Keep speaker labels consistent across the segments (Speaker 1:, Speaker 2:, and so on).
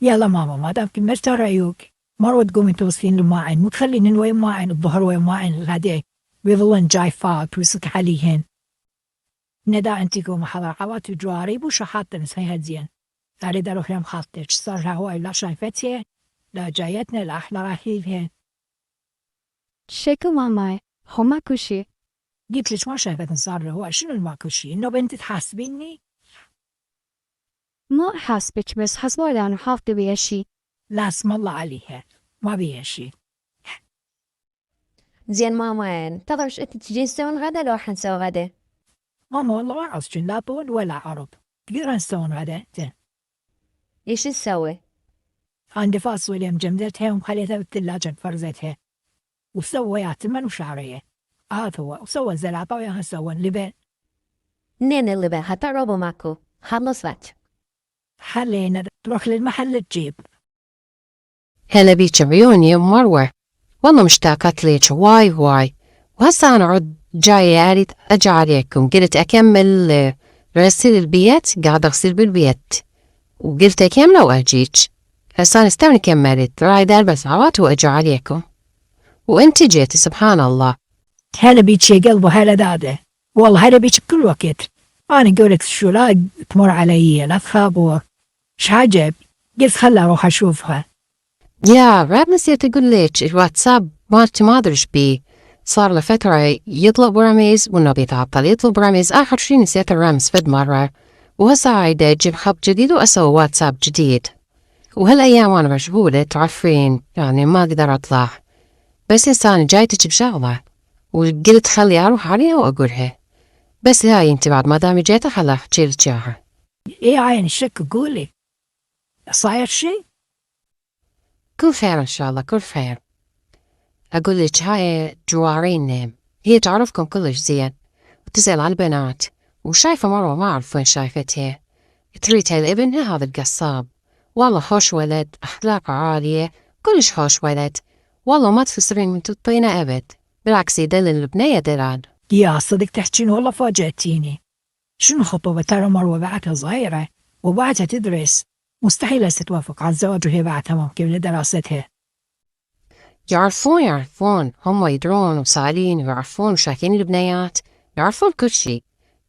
Speaker 1: يلا ماما ما دام كملت رأيك مرة تقومين توصلين الماعن مو تخلين وين ماعن الظهر وين ماعن الغداء ويظلن جايفات ويسك عليهن. ندى انتي قوم حضرات وجواري وشو حاطة نسيها زين. أريد أروح لهم خالتك صار لها هواي لا شايفتها لا جايتنا لا احنا رايحين.
Speaker 2: شكو ماما هو ماكو شي.
Speaker 1: قلت لك ما شايفة صار له هواي شنو ماكو شي انه بنت تحاسبيني.
Speaker 2: ما أحاسبك بس حسبوا أنا حافظة بيها شي.
Speaker 1: لا اسم الله عليها ما بيها شي.
Speaker 3: زين ماما انتظرش انت تجين تسوين غدا لو راح نسوي غدا؟
Speaker 1: ماما والله ما عرفت لا طول ولا عرب. تقدر نسوون غدا زين.
Speaker 3: ايش تسوي؟
Speaker 1: عندي فاصوليا مجمدتها ومخليتها بالثلاجة فرزتها وسويات من وشعرية. هذا هو وسوى زلابة وياها سوى اللبن.
Speaker 3: منين اللبن حتى روبو ماكو خلصت.
Speaker 1: حلينا تروح للمحل تجيب.
Speaker 4: هلا بيك بعيوني يا مروة، والله مشتاقت ليك واي واي، وهسا أنا عد جاية أريد أجي عليكم. قلت أكمل غسيل البيت، قاعد أغسل بالبيت وقلت أكمل وأجيك. هسا أنا استوني كملت رايد ألبس عوات وأجي عليكم وأنت جيتي سبحان الله.
Speaker 1: هلا بيك يا قلبه هلا داده والله هلا بيك بكل وقت. أنا قولك شو لا تمر علي لا تخابوا ش عجب. قلت خلا أروح أشوفها.
Speaker 4: يا رب نسيت أقول لك الواتساب مالتي ما أدري إيش بيه، صار له فترة يطلب رمز وإنه بيتعطل يطلب رمز، آخر شي نسيت الرمز فد مرة، وهسا عايدة أجيب خط جديد وأسوي واتساب جديد، وهالأيام وأنا مشغولة تعرفين يعني ما أقدر أطلع، بس إنسان جايتك بشغلة وقلت خلي أروح عليها وأقولها، بس هاي أنت بعد ما دامي جيتها خلا أحكي لك إياها.
Speaker 1: إيه عين الشك قولي صاير شي؟
Speaker 4: كل خير إن شاء الله كل خير. أقول لك هاي جوارين هي تعرفكم كلش زين وتسأل على البنات وشايفة مرة ما أعرف وين شايفتها، تريتها لابنها هذا القصاب، والله خوش ولد أخلاقه عالية كلش خوش ولد، والله ما تفسرين من تطينه أبد، بالعكس يدلل البنية دلال.
Speaker 1: يا صدق تحكين والله فاجأتيني. شنو خطوبة ترى مروة بعدها صغيرة وبعدها تدرس مستحيل تتوافق على الزواج وهي بعدها ممكن لدراستها.
Speaker 4: يعرفون هم يدرون وسالين ويعرفون وشاكين البنيات يعرفون كل شي،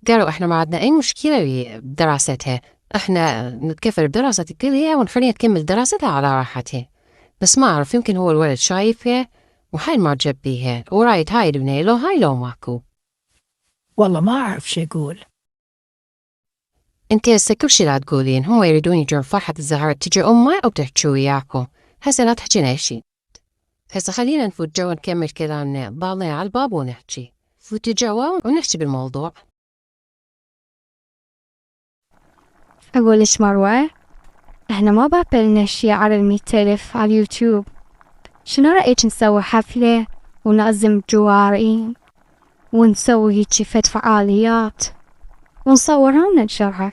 Speaker 4: قالوا احنا ما عندنا اي مشكلة بدراستها، احنا نتكفل بدراستها كلها ونخليها تكمل دراستها على راحتها، بس ما اعرف يمكن هو الولد شايفها وحيل معجب بيها ورايد هاي البنية لو هاي لو ماكو.
Speaker 1: والله ما أعرف شي أقول.
Speaker 4: انت هسه كل شي لا تقولين، هم يريدون يجون فرحة الزهرة تجي أمه أو تحكوا وياكم، هسه لا تحكين أي شي. هسه خلينا نفوت جوا نكمل كلامنا، ضالين على الباب ونحكي، فوتي جوا ونحكي بالموضوع.
Speaker 2: أقول لك مروة إحنا ما بابلنا شي على 100,000 على اليوتيوب، شنو رأيك نسوي حفلة ونعزم جوارين ونسوي هيجي فد فعاليات ونصورها وننشرها؟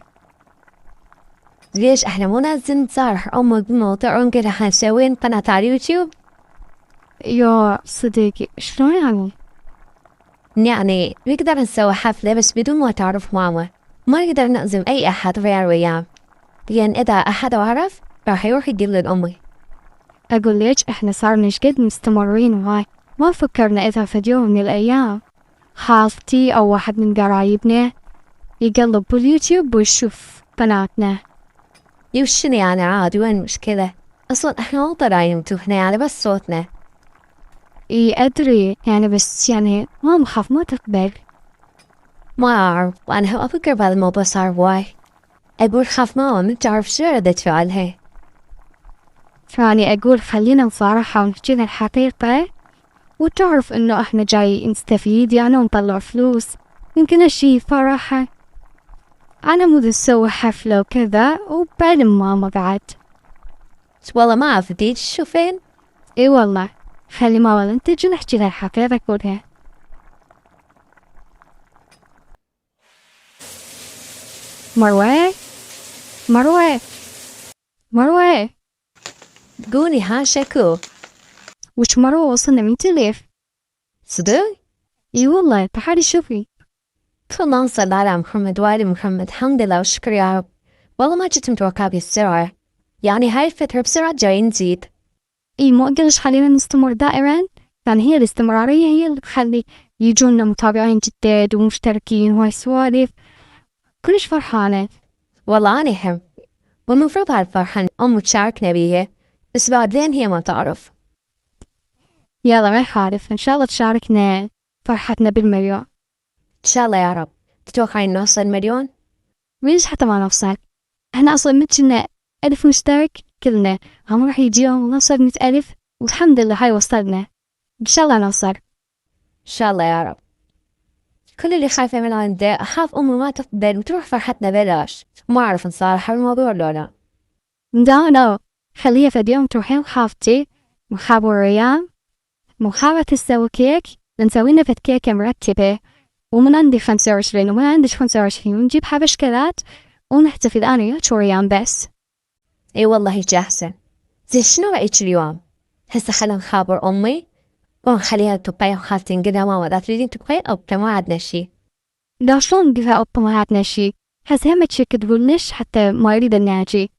Speaker 3: ليش احنا مو نازل نصارح امك بالموضوع ونقول احنا مسوين قناة على اليوتيوب؟
Speaker 2: يا صديقي شلون
Speaker 3: يعني نقدر نسوي حفلة بس بدون ما تعرف ماما، ما نقدر نعزم اي احد غير وياه، لان اذا احد عرف راح يروح يقول لأمي.
Speaker 2: أقول ليش إحنا صارنا شقد مستمرين وهاي ما فكرنا إذا في يوم من الأيام خالتي أو واحد من قرايبنا يقلب باليوتيوب ويشوف قناتنا.
Speaker 3: يوشني يعني عادي وين المشكلة؟ اصلا احنا مو طالعين متوهنا يعني بس صوتنا.
Speaker 2: إي أدري يعني بس يعني ما مخاف ما تقبل.
Speaker 3: ما أعرف أنا هم أفكر بهذا الموضوع صار هواي، أقول خاف ماما ما تعرف شو ردة فعلها.
Speaker 2: فاني أقول خلينا نصارحها ونحكي لها الحقيقة وتعرف إنه إحنا جاي نستفيد يعني ونطلع فلوس، يمكن هالشي فرحها. أنا مو نسوي حفلة وكذا وبعلم ماما بعد.
Speaker 3: والله ما أعرف بديك تشوفين.
Speaker 2: إي والله خلي ماما ننتج ونحكي لها الحقيقة كلها. مروة مروة مروة
Speaker 3: قولي ها شكو.
Speaker 2: وش مروة وصلنا 100,000.
Speaker 3: صدق؟
Speaker 2: إي والله تعالي شوفي.
Speaker 3: اللهم صل على محمد وآل محمد، الحمد لله والشكر يا رب. والله ما كنت متوقعة بهالسرعة، يعني هاي الفترة بسرعة جاي نزيد.
Speaker 2: إي ما قلش خلينا نستمر دائما، يعني هي الاستمرارية هي اللي تخلي يجونا متابعين جداد ومشتركين وهاي السوالف. كلش فرحانة.
Speaker 3: والله أنا هم، والمفروض هالفرحة أم تشاركنا بيها، بس بعدين هي ما تعرف.
Speaker 2: يلا ما يخالف، إن شاء الله تشاركنا فرحتنا بالمليون.
Speaker 3: إن شاء الله يا رب. تتوقعين نوصل مليون؟
Speaker 2: ليش حتى ما نوصل؟ احنا أصلا متجنا 1000 مشترك كلنا، هم راح يجي يوم ونوصل 100,000 والحمد لله هاي وصلنا. إن شاء الله نوصل.
Speaker 3: إن شاء الله يا رب. كل اللي خايفة من عنده أخاف أمي ما تقبل وتروح فرحتنا بلاش، ما أعرف نصالح بالموضوع لو لا.
Speaker 2: لا خليها في اليوم تروحين لخافتي وخابو ريان وخابة تسوي كيك، نسوي لنا فت كيكة مرتبة، ومن عندي 25 ومن عندش 25، ونجيب حبشكلات ونحتفل أنا وياك وريان بس.
Speaker 3: اي والله جاهزة. زين شنو رأيك اليوم؟ هسه خلينا نخابر أمي ونخليها تبقى وخالتي نقولها ماما إذا تريدين تبقي أو ما عندنا شي.
Speaker 2: لا شلون نقولها أبا ما عندنا شي؟ هسه هم تشك تقولنش حتى ما يريد ناجي.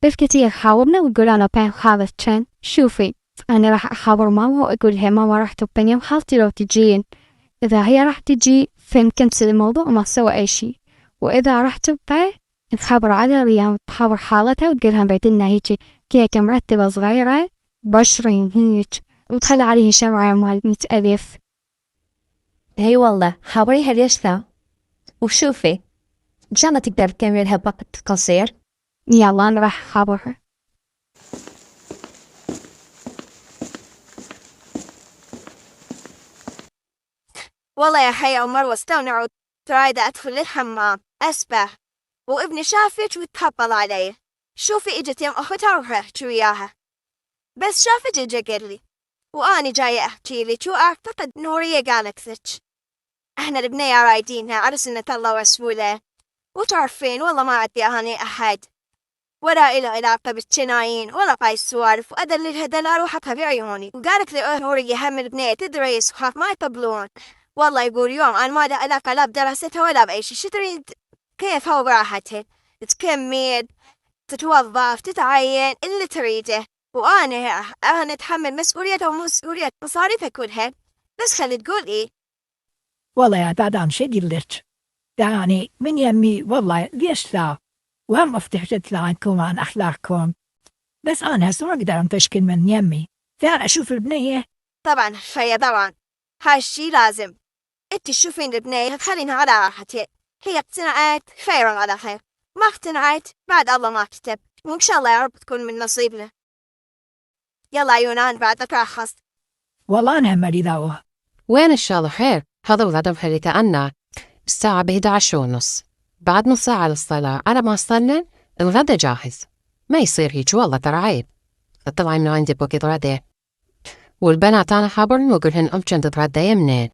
Speaker 2: بس كتير حاورنا ويقول أنا بين خالتشن. شوفي أنا راح أخابر ماما وأقولها ماما راح تبقين يوم خالتي لو تجين، إذا هي راح تجي فنكنسل الموضوع وما تسوي أي شي، وإذا راح تبقى نخبر على ريان تخبر حالتها وتقولها بعدلنا هيجي كيكة مرتبة صغيرة ب20 هيك، وتخلي عليه شمعة مال 100,000.
Speaker 3: هي والله خابريها ليش لا. وشوفي إن شاء الله تقدر تكملها بوقت قصير.
Speaker 2: يلا أنا راح أخبرها.
Speaker 5: والله يا حيا ومروة استونعوا، ترايد أدخل الحمام أسبح، وابني شافك وتهبل علي. شوفي إجت يم أختها وحكي وياها، بس شافت إجا قال لي وأني جاية أحكي لك، وأعتقد نورية قالت لك إحنا البنية رايدينها عرسنا الله ورسوله، وتعرفين والله ما عندي أهاني أحد ولا إله علاقة بالجناين ولا باي السوالف، وأدللها دلال وحطها بعيوني، وقالت لي نورية هم البنية تدرس وخاف ما يقبلون. والله يقول يوم أنا ما له علاقة لا بدراستها ولا بأي شي، شو تريد كيف هو براحتها تكمل تتوظف تتعين اللي تريده، وأنا أتحمل مسؤوليتها ومسؤولية مصاريفها كلها، بس خلي تقول إيه.
Speaker 1: والله يا دادان شديد لك يعني من يمي والله ليش لا، وهم افتحت عنكم عن أخلاقكم، بس أنا هسه ما أقدر أنتشكل من يمي، فأنا أشوف البنية.
Speaker 5: طبعا فيا طبعا هاي الشي لازم انت تشوفين البنية خلينها على راحتها، هي اقتنعت خير على خير، ما اقتنعت بعد الله ما كتب، وإن شاء الله يا رب تكون من نصيبنا. يلا يونان بعد أترخص.
Speaker 1: والله أنا هم ذاوه.
Speaker 4: وين إن شاء الله خير؟ هذا ولادهم حريته أنا الساعة ب11:30، بعد نص ساعة للصلاة على ما صلنا الغدا جاهز. ما يصير هيك والله ترى عيب. طلعي من عندي بوكي غدا، والبنات أنا خابرن وأقولهن كنت تتغدي منين.